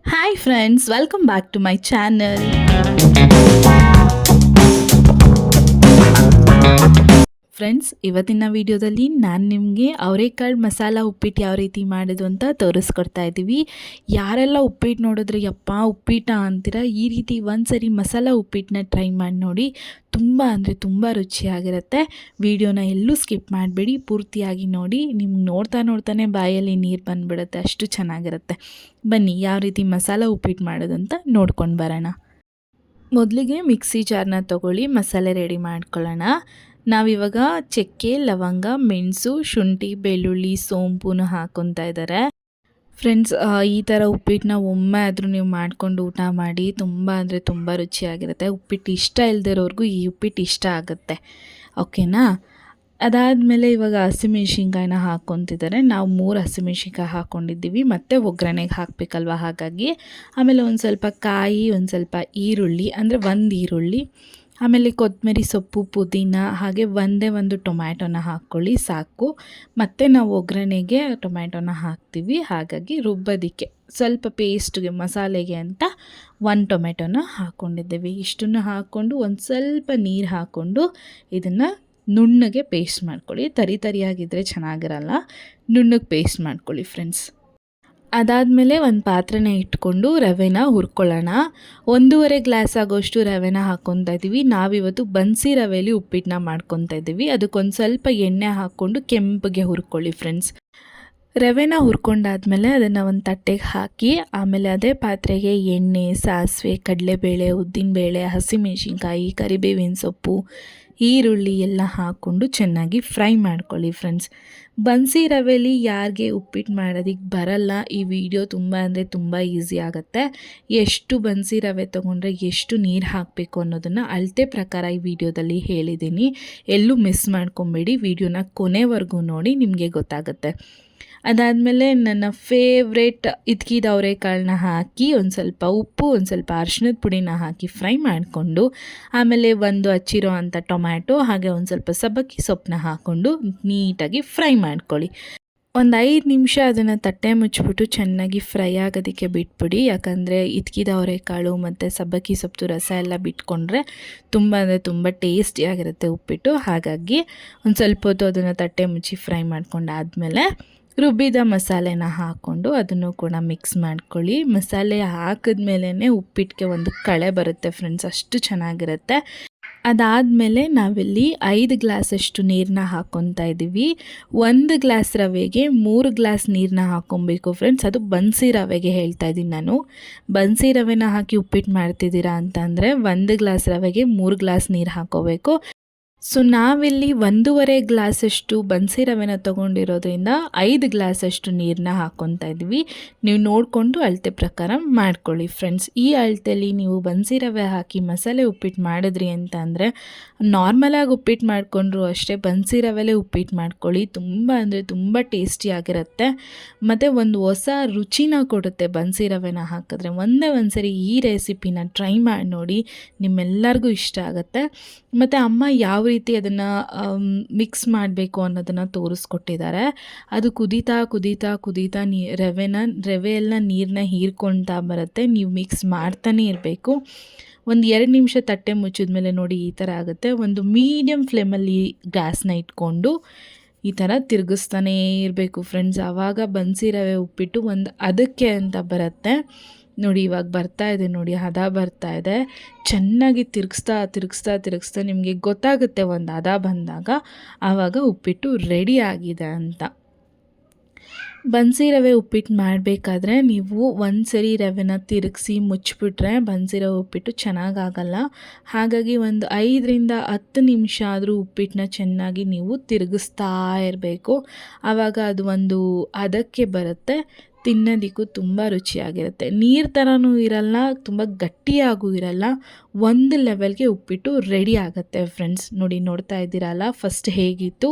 Hi friends, welcome back to my channel. Friends, ಇವತ್ತಿನ ವಿಡಿಯೋದಲ್ಲಿ ನಾನು ನಿಮಗೆ ಅವರೆಕಾಳು ಮಸಾಲ ಉಪ್ಪಿಟ್ಟು ಯಾವ ರೀತಿ ಮಾಡೋದು ಅಂತ ತೋರಿಸ್ಕೊಡ್ತಾ ಇದ್ದೀವಿ. ಯಾರೆಲ್ಲ ಉಪ್ಪಿಟ್ಟು ನೋಡಿದ್ರೆ ಯಪ್ಪ ಉಪ್ಪಿಟ್ಟ ಅಂತೀರಾ, ಈ ರೀತಿ ಒಂದ್ಸರಿ ಮಸಾಲ ಉಪ್ಪಿಟ್ಟನ್ನ ಟ್ರೈ ಮಾಡಿ ನೋಡಿ. ತುಂಬ ರುಚಿಯಾಗಿರುತ್ತೆ. ವಿಡಿಯೋನ ಎಲ್ಲೂ ಸ್ಕಿಪ್ ಮಾಡಬೇಡಿ, ಪೂರ್ತಿಯಾಗಿ ನೋಡಿ. ನಿಮ್ಗೆ ನೋಡ್ತಾನೆ ಬಾಯಲ್ಲಿ ನೀರು ಬಂದುಬಿಡುತ್ತೆ, ಅಷ್ಟು ಚೆನ್ನಾಗಿರುತ್ತೆ. ಬನ್ನಿ ಯಾವ ರೀತಿ ಮಸಾಲ ಉಪ್ಪಿಟ್ಟು ಮಾಡೋದು ಅಂತ ನೋಡ್ಕೊಂಡು ಬರೋಣ. ಮೊದಲಿಗೆ ಮಿಕ್ಸಿ ಜಾರ್ನ ತೊಗೊಳ್ಳಿ, ಮಸಾಲೆ ರೆಡಿ ಮಾಡ್ಕೊಳ್ಳೋಣ. ನಾವಿವಾಗ ಚಕ್ಕೆ, ಲವಂಗ, ಮೆಣಸು, ಶುಂಠಿ, ಬೆಳ್ಳುಳ್ಳಿ, ಸೋಂಪುನ ಹಾಕ್ಕೊತಾ ಇದ್ದಾರೆ. ಫ್ರೆಂಡ್ಸ್, ಈ ಥರ ಉಪ್ಪಿಟ್ಟನ್ನ ಒಮ್ಮೆ ಆದರೂ ನೀವು ಮಾಡ್ಕೊಂಡು ಊಟ ಮಾಡಿ. ತುಂಬ ರುಚಿಯಾಗಿರುತ್ತೆ. ಉಪ್ಪಿಟ್ಟು ಇಷ್ಟ ಇಲ್ಲದಿರೋರ್ಗೂ ಈ ಉಪ್ಪಿಟ್ಟು ಇಷ್ಟ ಆಗುತ್ತೆ. ಓಕೆನಾ? ಅದಾದಮೇಲೆ ಇವಾಗ ಹಸಿಮೆಣ್ಸಿನ್ಕಾಯಿನ ಹಾಕ್ಕೊತಿದ್ದಾರೆ. ನಾವು 3 ಹಸಿಮೆಣ್ಸಿನ್ಕಾಯಿ ಹಾಕ್ಕೊಂಡಿದ್ದೀವಿ, ಮತ್ತು ಒಗ್ಗರಣೆಗೆ ಹಾಕಬೇಕಲ್ವ, ಹಾಗಾಗಿ. ಆಮೇಲೆ ಒಂದು ಸ್ವಲ್ಪ ಕಾಯಿ, ಒಂದು ಸ್ವಲ್ಪ ಈರುಳ್ಳಿ, ಅಂದರೆ 1 ಈರುಳ್ಳಿ, ಆಮೇಲೆ ಕೊತ್ತಂಬರಿ ಸೊಪ್ಪು, ಪುದೀನ, ಹಾಗೆ ಒಂದು ಟೊಮ್ಯಾಟೊನ ಹಾಕ್ಕೊಳ್ಳಿ ಸಾಕು. ಮತ್ತು ನಾವು ಒಗ್ಗರಣೆಗೆ ಟೊಮ್ಯಾಟೊನ ಹಾಕ್ತೀವಿ, ಹಾಗಾಗಿ ರುಬ್ಬೋದಕ್ಕೆ ಸ್ವಲ್ಪ ಪೇಸ್ಟ್ಗೆ, ಮಸಾಲೆಗೆ ಅಂತ 1 ಟೊಮೆಟೊನ ಹಾಕ್ಕೊಂಡಿದ್ದೀವಿ. ಇಷ್ಟನ್ನು ಹಾಕ್ಕೊಂಡು ಒಂದು ಸ್ವಲ್ಪ ನೀರು ಹಾಕ್ಕೊಂಡು ಇದನ್ನು ನುಣ್ಣಗೆ ಪೇಸ್ಟ್ ಮಾಡ್ಕೊಳ್ಳಿ. ತರಿಯಾಗಿದ್ದರೆ ಚೆನ್ನಾಗಿರಲ್ಲ, ನುಣ್ಣಗೆ ಪೇಸ್ಟ್ ಮಾಡ್ಕೊಳ್ಳಿ ಫ್ರೆಂಡ್ಸ್. ಅದಾದಮೇಲೆ ಒಂದು ಪಾತ್ರೆನ ಇಟ್ಕೊಂಡು ರವೆನ ಹುರ್ಕೊಳ್ಳೋಣ. 1.5 ಗ್ಲಾಸ್ ಆಗೋಷ್ಟು ರವೆನ ಹಾಕ್ಕೊತಾ ಇದ್ದೀವಿ. ನಾವಿವತ್ತು ಬನ್ಸಿ ರವೆಯಲ್ಲಿ ಉಪ್ಪಿಟ್ಟನ್ನ ಮಾಡ್ಕೊತಾ ಇದ್ದೀವಿ. ಅದಕ್ಕೊಂದು ಸ್ವಲ್ಪ ಎಣ್ಣೆ ಹಾಕ್ಕೊಂಡು ಕೆಂಪಗೆ ಹುರ್ಕೊಳ್ಳಿ ಫ್ರೆಂಡ್ಸ್. ರವೆನ ಹುರ್ಕೊಂಡಾದ್ಮೇಲೆ ಅದನ್ನು ಒಂದು ತಟ್ಟೆಗೆ ಹಾಕಿ, ಆಮೇಲೆ ಅದೇ ಪಾತ್ರೆಗೆ ಎಣ್ಣೆ, ಸಾಸಿವೆ, ಕಡಲೆಬೇಳೆ, ಉದ್ದಿನಬೇಳೆ, ಹಸಿಮೆಣ್ಸಿನ್ಕಾಯಿ, ಕರಿಬೇವಿನ ಸೊಪ್ಪು, ಈರುಳ್ಳಿ ಎಲ್ಲ ಹಾಕ್ಕೊಂಡು ಚೆನ್ನಾಗಿ ಫ್ರೈ ಮಾಡ್ಕೊಳ್ಳಿ ಫ್ರೆಂಡ್ಸ್. ಬನ್ಸಿ ರವೆಲಿ ಯಾರಿಗೆ ಉಪ್ಪಿಟ್ಟು ಮಾಡೋದಕ್ಕೆ ಬರಲ್ಲ, ಈ ವಿಡಿಯೋ ತುಂಬ ಈಸಿ ಆಗುತ್ತೆ. ಎಷ್ಟು ಬನ್ಸಿ ರವೆ ತೊಗೊಂಡ್ರೆ ಎಷ್ಟು ನೀರು ಹಾಕಬೇಕು ಅನ್ನೋದನ್ನು ಅಳತೆ ಪ್ರಕಾರ ಈ ವಿಡಿಯೋದಲ್ಲಿ ಹೇಳಿದ್ದೀನಿ. ಎಲ್ಲೂ ಮಿಸ್ ಮಾಡ್ಕೊಬೇಡಿ, ವಿಡಿಯೋನ ಕೊನೆವರೆಗೂ ನೋಡಿ, ನಿಮಗೆ ಗೊತ್ತಾಗುತ್ತೆ. ಅದಾದಮೇಲೆ ನನ್ನ ಫೇವ್ರೇಟ್ ಇದ್ಕಿದ ಅವರೆಕಾಳನ್ನ ಹಾಕಿ, ಒಂದು ಸ್ವಲ್ಪ ಉಪ್ಪು, ಒಂದು ಸ್ವಲ್ಪ ಅರಿಶಿಣದ ಪುಡಿನ ಹಾಕಿ ಫ್ರೈ ಮಾಡಿಕೊಂಡು, ಆಮೇಲೆ ಒಂದು ಹಚ್ಚಿರೋ ಅಂಥ ಟೊಮ್ಯಾಟೊ, ಹಾಗೆ ಒಂದು ಸ್ವಲ್ಪ ಸಬ್ಬಕ್ಕಿ ಸೊಪ್ಪನ್ನ ಹಾಕ್ಕೊಂಡು ನೀಟಾಗಿ ಫ್ರೈ ಮಾಡ್ಕೊಳ್ಳಿ. ಒಂದು 5 ನಿಮಿಷ ಅದನ್ನು ತಟ್ಟೆ ಮುಚ್ಚಿಬಿಟ್ಟು ಚೆನ್ನಾಗಿ ಫ್ರೈ ಆಗೋದಕ್ಕೆ ಬಿಟ್ಬಿಡಿ. ಯಾಕಂದರೆ ಇದ್ಕಿದ ಅವರೆಕಾಳು ಮತ್ತು ಸಬ್ಬಕ್ಕಿ ಸೊಪ್ಪು ರಸ ಎಲ್ಲ ಬಿಟ್ಕೊಂಡ್ರೆ ತುಂಬ ಟೇಸ್ಟಿಯಾಗಿರುತ್ತೆ ಉಪ್ಪಿಟ್ಟು. ಹಾಗಾಗಿ ಒಂದು ಸ್ವಲ್ಪ ಹೊತ್ತು ಅದನ್ನು ತಟ್ಟೆ ಮುಚ್ಚಿ ಫ್ರೈ ಮಾಡ್ಕೊಂಡಾದಮೇಲೆ ರುಬ್ಬಿದ ಮಸಾಲೆನ ಹಾಕ್ಕೊಂಡು ಅದನ್ನು ಕೂಡ ಮಿಕ್ಸ್ ಮಾಡ್ಕೊಳ್ಳಿ. ಮಸಾಲೆ ಹಾಕಿದ್ಮೇಲೆ ಉಪ್ಪಿಟ್ಟಿಗೆ ಒಂದು ಕಳೆ ಬರುತ್ತೆ ಫ್ರೆಂಡ್ಸ್, ಅಷ್ಟು ಚೆನ್ನಾಗಿರುತ್ತೆ. ಅದಾದಮೇಲೆ ನಾವಿಲ್ಲಿ 5 ಗ್ಲಾಸಷ್ಟು ನೀರನ್ನ ಹಾಕ್ಕೊತಾ ಇದ್ದೀವಿ. 1 ಗ್ಲಾಸ್ ರವೆಗೆ 3 ಗ್ಲಾಸ್ ನೀರನ್ನ ಹಾಕ್ಕೊಬೇಕು ಫ್ರೆಂಡ್ಸ್. ಅದು ಬನ್ಸಿ ರವೆಗೆ ಹೇಳ್ತಾ ಇದ್ದೀನಿ ನಾನು. ಬನ್ಸಿ ರವೆನ ಹಾಕಿ ಉಪ್ಪಿಟ್ಟು ಮಾಡ್ತಿದ್ದೀರಾ ಅಂತಂದರೆ 1 ಗ್ಲಾಸ್ ರವೆಗೆ 3 ಗ್ಲಾಸ್ ನೀರು ಹಾಕ್ಕೋಬೇಕು. ಸೊ ನಾವಿಲ್ಲಿ 1.5 ಗ್ಲಾಸಷ್ಟು ಬನ್ಸಿ ರವೆನ ತೊಗೊಂಡಿರೋದ್ರಿಂದ 5 ಗ್ಲಾಸಷ್ಟು ನೀರನ್ನ ಹಾಕ್ಕೊತಾ ಇದ್ವಿ. ನೀವು ನೋಡಿಕೊಂಡು ಅಳತೆ ಪ್ರಕಾರ ಮಾಡ್ಕೊಳ್ಳಿ ಫ್ರೆಂಡ್ಸ್. ಈ ಅಳತೆಯಲ್ಲಿ ನೀವು ಬನ್ಸಿ ರವೆ ಹಾಕಿ ಮಸಾಲೆ ಉಪ್ಪಿಟ್ಟು ಮಾಡಿದ್ರಿ ಅಂತ ಅಂದರೆ, ನಾರ್ಮಲಾಗಿ ಉಪ್ಪಿಟ್ಟು ಮಾಡಿಕೊಂಡ್ರು ಅಷ್ಟೇ ಬನ್ಸಿ ರವೆಲೇ ಉಪ್ಪಿಟ್ಟು ಮಾಡ್ಕೊಳ್ಳಿ. ತುಂಬ ಟೇಸ್ಟಿಯಾಗಿರುತ್ತೆ, ಮತ್ತು ಒಂದು ಹೊಸ ರುಚಿನ ಕೊಡುತ್ತೆ ಬನ್ಸಿ ರವೆನ ಹಾಕಿದ್ರೆ. ಒಂದು ಸರಿ ಈ ರೆಸಿಪಿನ ಟ್ರೈ ಮಾಡಿ ನೋಡಿ, ನಿಮ್ಮೆಲ್ಲರಿಗೂ ಇಷ್ಟ ಆಗುತ್ತೆ. ಮತ್ತು ಅಮ್ಮ ಯಾವ ರೀತಿ ಅದನ್ನು ಮಿಕ್ಸ್ ಮಾಡಬೇಕು ಅನ್ನೋದನ್ನು ತೋರಿಸ್ಕೊಟ್ಟಿದ್ದಾರೆ. ಅದು ಕುದೀತಾ ರವೆ ಎಲ್ಲ ನೀರನ್ನ ಹೀರ್ಕೊಳ್ತಾ ಬರುತ್ತೆ. ನೀವು ಮಿಕ್ಸ್ ಮಾಡ್ತಾನೆ ಇರಬೇಕು. ಒಂದು 2 ನಿಮಿಷ ತಟ್ಟೆ ಮುಚ್ಚಿದ್ಮೇಲೆ ನೋಡಿ ಈ ಥರ ಆಗುತ್ತೆ. ಒಂದು ಮೀಡಿಯಮ್ ಫ್ಲೇಮಲ್ಲಿ ಗ್ಯಾಸ್ನ ಇಟ್ಕೊಂಡು ಈ ಥರ ತಿರುಗಿಸ್ತಾನೇ ಇರಬೇಕು ಫ್ರೆಂಡ್ಸ್. ಆವಾಗ ಬನ್ಸಿ ರವೆ ಉಪ್ಪಿಟ್ಟು ಒಂದು ಅದಕ್ಕೆ ಅಂತ ಬರುತ್ತೆ ನೋಡಿ. ಇವಾಗ ಬರ್ತಾ ಇದೆ ನೋಡಿ, ಹದ ಬರ್ತಾ ಇದೆ. ಚೆನ್ನಾಗಿ ತಿರುಗಿಸ್ತಾ ನಿಮಗೆ ಗೊತ್ತಾಗುತ್ತೆ ಒಂದು ಹದ ಬಂದಾಗ, ಆವಾಗ ಉಪ್ಪಿಟ್ಟು ರೆಡಿ ಆಗಿದೆ ಅಂತ. ಬನ್ಸಿ ರವೆ ಉಪ್ಪಿಟ್ಟು ಮಾಡಬೇಕಾದ್ರೆ ನೀವು ಒಂದು ಸರಿ ರವೆನ ತಿರುಗಿಸಿ ಮುಚ್ಚಿಬಿಟ್ರೆ ಬನ್ಸಿ ರವೆ ಉಪ್ಪಿಟ್ಟು ಚೆನ್ನಾಗಾಗಲ್ಲ. ಹಾಗಾಗಿ ಒಂದು 5ರಿಂದ 10 ನಿಮಿಷ ಆದರೂ ಉಪ್ಪಿಟ್ಟನ್ನ ಚೆನ್ನಾಗಿ ನೀವು ತಿರುಗಿಸ್ತಾ ಇರಬೇಕು. ಆವಾಗ ಅದು ಒಂದು ಅದಕ್ಕೆ ಬರುತ್ತೆ. ತಿನ್ನೋದಕ್ಕೂ ತುಂಬ ರುಚಿಯಾಗಿರುತ್ತೆ. ನೀರು ಥರನೂ ಇರಲ್ಲ, ತುಂಬ ಗಟ್ಟಿಯಾಗೂ ಇರಲ್ಲ. ಒಂದು ಲೆವೆಲ್ಗೆ ಉಪ್ಪಿಟ್ಟು ರೆಡಿ ಆಗುತ್ತೆ ಫ್ರೆಂಡ್ಸ್. ನೋಡ್ತಾ ಇದ್ದೀರಲ್ಲ ಫಸ್ಟ್ ಹೇಗಿತ್ತು,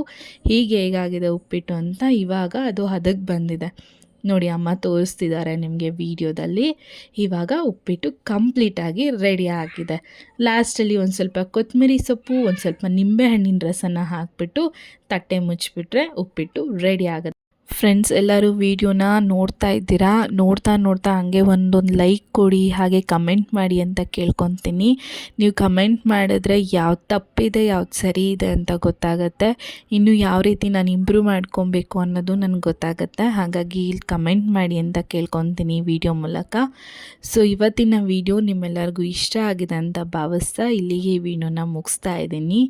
ಹೇಗಾಗಿದೆ ಉಪ್ಪಿಟ್ಟು ಅಂತ. ಇವಾಗ ಅದು ಹದಕ್ಕೆ ಬಂದಿದೆ ನೋಡಿ, ಅಮ್ಮ ತೋರಿಸ್ತಿದ್ದಾರೆ ನಿಮಗೆ ವಿಡಿಯೋದಲ್ಲಿ. ಇವಾಗ ಉಪ್ಪಿಟ್ಟು ಕಂಪ್ಲೀಟಾಗಿ ರೆಡಿ ಆಗಿದೆ. ಲಾಸ್ಟಲ್ಲಿ ಒಂದು ಸ್ವಲ್ಪ ಕೊತ್ತಂಬರಿ ಸೊಪ್ಪು, ಒಂದು ಸ್ವಲ್ಪ ನಿಂಬೆಹಣ್ಣಿನ ರಸನ ಹಾಕಿಬಿಟ್ಟು ತಟ್ಟೆ ಮುಚ್ಚಿಬಿಟ್ರೆ ಉಪ್ಪಿಟ್ಟು ರೆಡಿ ಆಗುತ್ತೆ ಫ್ರೆಂಡ್ಸ್ ಎಲ್ಲರೂ ವಿಡಿಯೋನ ನೋಡ್ತಾ ಇದ್ದೀರಾ, ನೋಡ್ತಾ ಹಂಗೆ ಒಂದೊಂದು ಲೈಕ್ ಕೊಡಿ, ಹಾಗೆ ಕಮೆಂಟ್ ಮಾಡಿ ಅಂತ ಕೇಳ್ಕೊತೀನಿ. ನೀವು ಕಮೆಂಟ್ ಮಾಡಿದ್ರೆ ಯಾವ್ದು ತಪ್ಪಿದೆ ಯಾವ್ದು ಸರಿ ಇದೆ ಅಂತ ಗೊತ್ತಾಗುತ್ತೆ. ಇನ್ನು ಯಾವ ರೀತಿ ನಾನು ಇಂಪ್ರೂವ್ ಮಾಡ್ಕೊಬೇಕು ಅನ್ನೋದು ನನಗೆ ಗೊತ್ತಾಗುತ್ತೆ. ಹಾಗಾಗಿ ಇಲ್ಲಿ ಕಮೆಂಟ್ ಮಾಡಿ ಅಂತ ಕೇಳ್ಕೊತೀನಿ ವಿಡಿಯೋ ಮೂಲಕ. ಸೊ ಇವತ್ತಿನ ವಿಡಿಯೋ ನಿಮ್ಮೆಲ್ಲರಿಗೂ ಇಷ್ಟ ಆಗಿದೆ ಅಂತ ಭಾವಿಸ್ತಾ ಇಲ್ಲಿಗೆ ಈ ವಿಡಿಯೋನ ಮುಗಿಸ್ತಾ ಇದ್ದೀನಿ.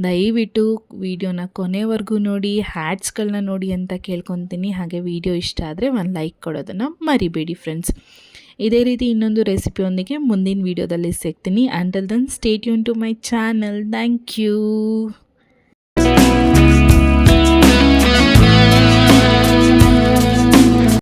ದಯವಿಟ್ಟು ವಿಡಿಯೋನ ಕೊನೆವರೆಗೂ ನೋಡಿ, ಹ್ಯಾಡ್ಸ್ಗಳನ್ನ ನೋಡಿ ಅಂತ ಕೇಳ್ಕೊತೀನಿ. ಹಾಗೆ ವಿಡಿಯೋ ಇಷ್ಟ ಆದರೆ ಒಂದು ಲೈಕ್ ಕೊಡೋದನ್ನು ಮರಿಬೇಡಿ ಫ್ರೆಂಡ್ಸ್. ಇದೇ ರೀತಿ ಇನ್ನೊಂದು ರೆಸಿಪಿಯೊಂದಿಗೆ ಮುಂದಿನ ವಿಡಿಯೋದಲ್ಲಿ ಸಿಗ್ತೀನಿ. Until then stay tuned to my channel. Thank you.